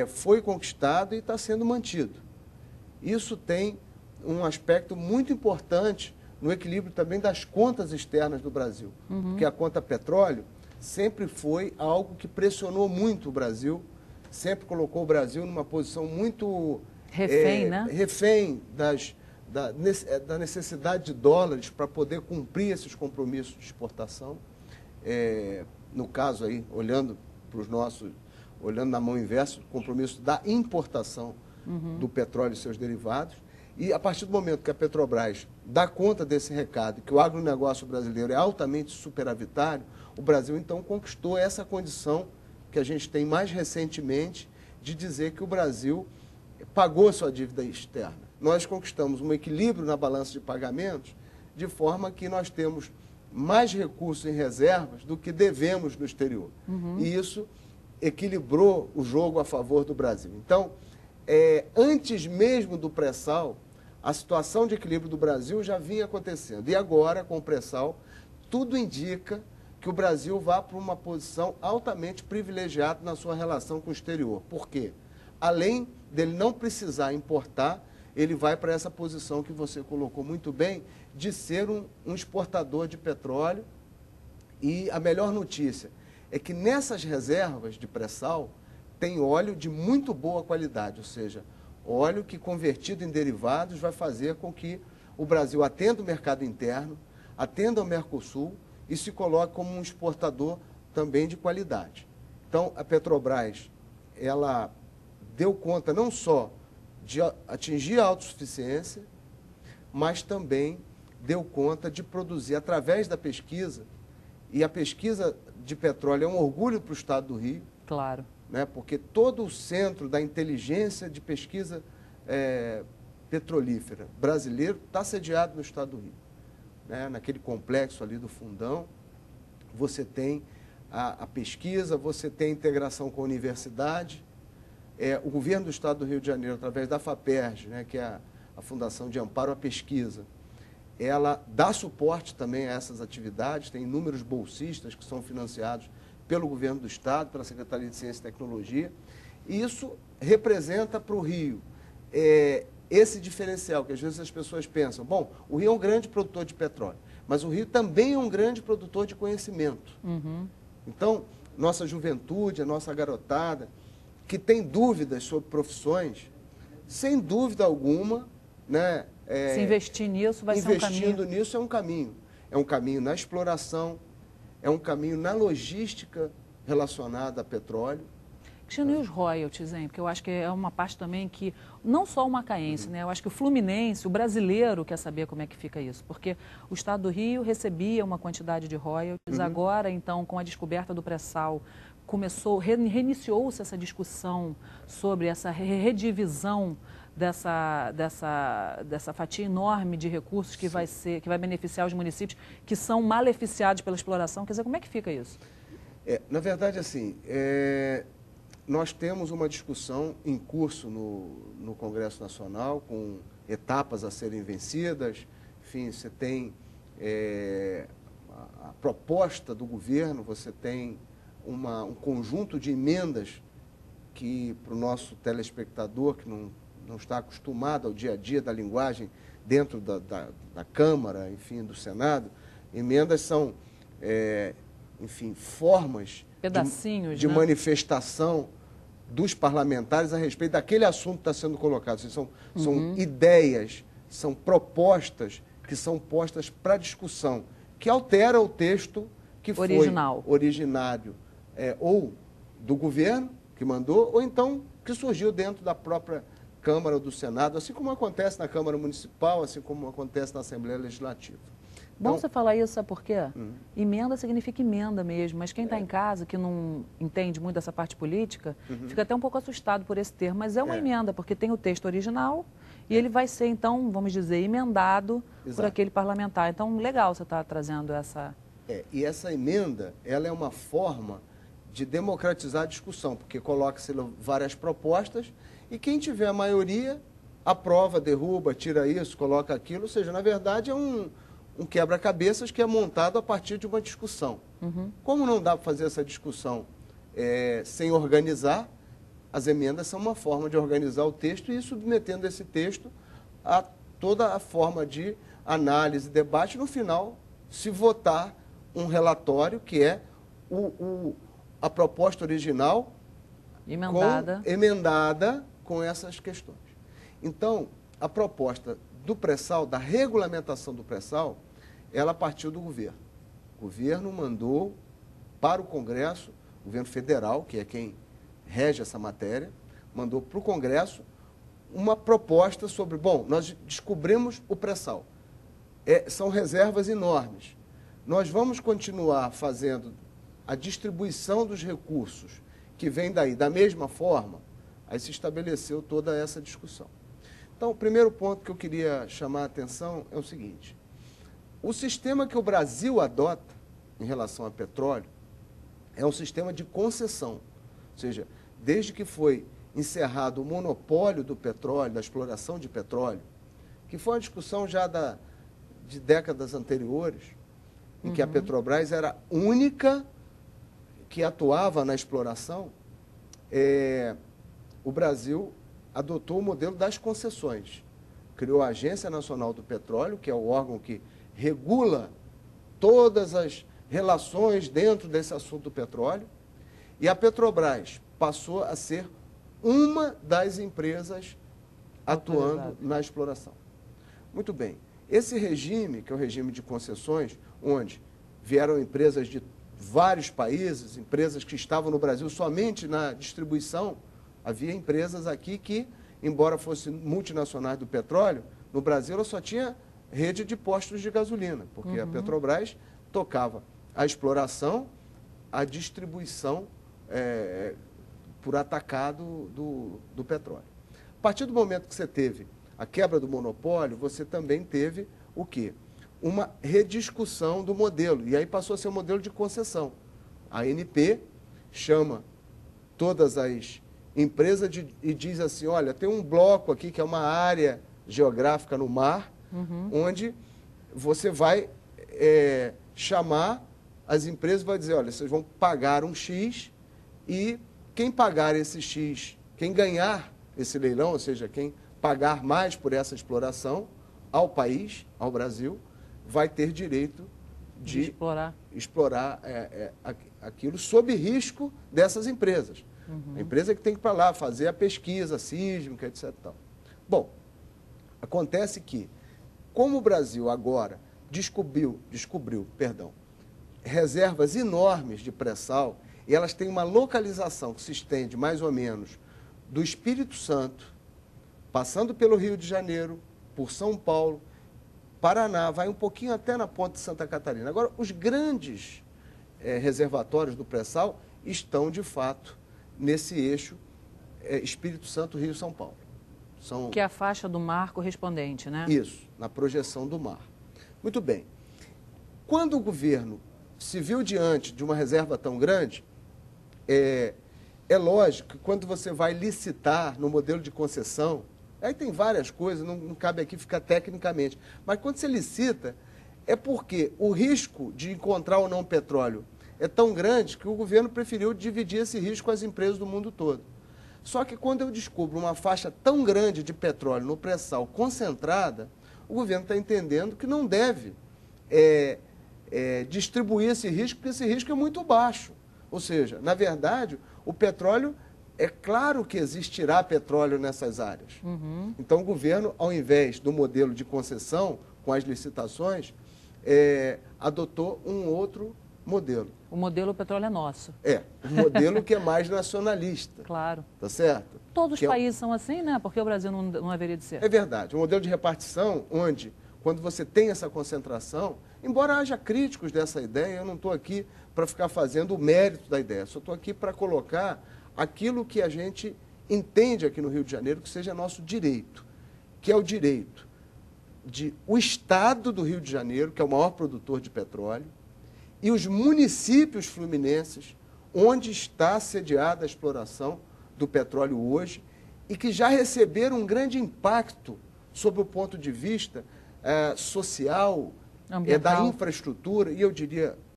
foi conquistado e está sendo mantido. Isso tem um aspecto muito importante no equilíbrio também das contas externas do Brasil. Porque a conta petróleo sempre foi algo que pressionou muito o Brasil, sempre colocou o Brasil numa posição muito... refém, né? Refém da necessidade de dólares para poder cumprir esses compromissos de exportação. No caso aí, olhando na mão inversa, o compromisso da importação do petróleo e seus derivados. E a partir do momento que a Petrobras dá conta desse recado, que o agronegócio brasileiro é altamente superavitário, o Brasil então conquistou essa condição que a gente tem mais recentemente de dizer que o Brasil pagou sua dívida externa. Nós conquistamos um equilíbrio na balança de pagamentos, de forma que nós temos mais recursos em reservas do que devemos no exterior. E isso equilibrou o jogo a favor do Brasil. Então, antes mesmo do pré-sal, a situação de equilíbrio do Brasil já vinha acontecendo. E agora, com o pré-sal, tudo indica que o Brasil vá para uma posição altamente privilegiada na sua relação com o exterior. Por quê? Além dele não precisar importar, ele vai para essa posição que você colocou muito bem, de ser um exportador de petróleo. E a melhor notícia é que nessas reservas de pré-sal tem óleo de muito boa qualidade, ou seja, óleo que convertido em derivados vai fazer com que o Brasil atenda o mercado interno, atenda ao Mercosul e se coloque como um exportador também de qualidade. Então, a Petrobras, ela deu conta não só de atingir a autossuficiência, mas também deu conta de produzir através da pesquisa, e a pesquisa de petróleo é um orgulho para o estado do Rio. Claro. Né, porque todo o centro da inteligência de pesquisa petrolífera brasileiro está sediado no estado do Rio. Né, naquele complexo ali do Fundão, você tem a pesquisa, você tem a integração com a universidade. O governo do estado do Rio de Janeiro, através da FAPERJ, né, que é a Fundação de Amparo à Pesquisa, ela dá suporte também a essas atividades, tem inúmeros bolsistas que são financiados pelo governo do estado, pela Secretaria de Ciência e Tecnologia, e isso representa para o Rio esse diferencial, que às vezes as pessoas pensam, bom, o Rio é um grande produtor de petróleo, mas o Rio também é um grande produtor de conhecimento. Então, nossa juventude, a nossa garotada, que tem dúvidas sobre profissões, sem dúvida alguma, né, se investir nisso vai ser um caminho. Investindo nisso é um caminho. É um caminho na exploração, é um caminho na logística relacionada a petróleo. Cristiano, e os royalties, hein? Porque eu acho que é uma parte também que, não só o macaense, né? Eu acho que o fluminense, o brasileiro quer saber como é que fica isso. Porque o estado do Rio recebia uma quantidade de royalties, agora, então, com a descoberta do pré-sal, reiniciou-se essa discussão sobre essa redivisão dessa fatia enorme de recursos que vai beneficiar os municípios que são maleficiados pela exploração. Quer dizer, como é que fica isso? Na verdade, assim, nós temos uma discussão em curso no Congresso Nacional, com etapas a serem vencidas. Enfim, você tem a proposta do governo, você tem um conjunto de emendas que, para o nosso telespectador, que não está acostumado ao dia a dia da linguagem dentro da Câmara, enfim, do Senado, emendas são, enfim, formas pedacinhos, de né, manifestação dos parlamentares a respeito daquele assunto que está sendo colocado. São ideias, são propostas que são postas para discussão, que altera o texto que foi originário, ou do governo que mandou, ou então que surgiu dentro da própria Câmara ou do Senado, assim como acontece na Câmara Municipal, assim como acontece na Assembleia Legislativa. Bom você falar isso, sabe por quê? Emenda significa emenda mesmo, mas quem está em casa, que não entende muito dessa parte política, fica até um pouco assustado por esse termo, mas é uma emenda, porque tem o texto original e ele vai ser, então, vamos dizer, emendado por aquele parlamentar. Então, legal você estar trazendo essa... E essa emenda, ela é uma forma de democratizar a discussão, porque coloca-se várias propostas e quem tiver a maioria aprova, derruba, tira isso, coloca aquilo, ou seja, na verdade é um quebra-cabeças que é montado a partir de uma discussão. Como não dá para fazer essa discussão sem organizar, as emendas são uma forma de organizar o texto e ir submetendo esse texto a toda a forma de análise, debate, no final se votar um relatório que é a proposta original emendada com essas questões. Então, a proposta do pré-sal, da regulamentação do pré-sal, ela partiu do governo. O governo mandou para o Congresso, o governo federal, que é quem rege essa matéria, mandou para o Congresso uma proposta sobre, bom, nós descobrimos o pré-sal. São reservas enormes. Nós vamos continuar fazendo a distribuição dos recursos que vem daí da mesma forma. Aí se estabeleceu toda essa discussão. Então, o primeiro ponto que eu queria chamar a atenção é o seguinte: o sistema que o Brasil adota em relação a petróleo é um sistema de concessão, ou seja, desde que foi encerrado o monopólio do petróleo, da exploração de petróleo, que foi uma discussão já de décadas anteriores, em que a Petrobras era única que atuava na exploração, o Brasil adotou o modelo das concessões. Criou a Agência Nacional do Petróleo, que é o órgão que regula todas as relações dentro desse assunto do petróleo, e a Petrobras passou a ser uma das empresas atuando na exploração. Muito bem. Esse regime, que é o regime de concessões, onde vieram empresas de vários países, empresas que estavam no Brasil somente na distribuição, havia empresas aqui que, embora fossem multinacionais do petróleo, no Brasil ela só tinha rede de postos de gasolina, porque a Petrobras tocava a exploração, a distribuição por atacado do petróleo. A partir do momento que você teve a quebra do monopólio, você também teve o quê? Uma rediscussão do modelo, e aí passou a ser um modelo de concessão. A ANP chama todas as empresas e diz assim, olha, tem um bloco aqui que é uma área geográfica no mar, onde você vai chamar as empresas e vai dizer, olha, vocês vão pagar um X e quem pagar esse X, quem ganhar esse leilão, ou seja, quem pagar mais por essa exploração ao país, ao Brasil, vai ter direito de explorar aquilo sob risco dessas empresas. A empresa que tem que ir para lá fazer a pesquisa sísmica, etc. Tal. Bom, acontece que, como o Brasil agora descobriu reservas enormes de pré-sal, e elas têm uma localização que se estende mais ou menos do Espírito Santo, passando pelo Rio de Janeiro, por São Paulo, Paraná, vai um pouquinho até na ponta de Santa Catarina. Agora, os grandes reservatórios do pré-sal estão, de fato, nesse eixo Espírito Santo, Rio e São Paulo. Que é a faixa do mar correspondente, né? Isso, na projeção do mar. Muito bem. Quando o governo se viu diante de uma reserva tão grande, é lógico que quando você vai licitar no modelo de concessão, aí tem várias coisas, não cabe aqui ficar tecnicamente, mas quando você licita, é porque o risco de encontrar ou não petróleo é tão grande que o governo preferiu dividir esse risco com as empresas do mundo todo. Só que quando eu descubro uma faixa tão grande de petróleo no pré-sal concentrada, o governo está entendendo que não deve distribuir esse risco, porque esse risco é muito baixo. Ou seja, na verdade, o petróleo, é claro que existirá petróleo nessas áreas. Então, o governo, ao invés do modelo de concessão, com as licitações, adotou um outro modelo. O modelo petróleo é nosso. Um modelo que é mais nacionalista. Claro. Tá certo? Todos os países são assim, né? Porque o Brasil não haveria de ser. É verdade. Um modelo de repartição onde, quando você tem essa concentração, embora haja críticos dessa ideia, eu não estou aqui para ficar fazendo o mérito da ideia, só estou aqui para colocar aquilo que a gente entende aqui no Rio de Janeiro que seja nosso direito, que é o direito de o Estado do Rio de Janeiro, que é o maior produtor de petróleo, e os municípios fluminenses, onde está sediada a exploração do petróleo hoje, e que já receberam um grande impacto sob o ponto de vista social, da infraestrutura, e eu diria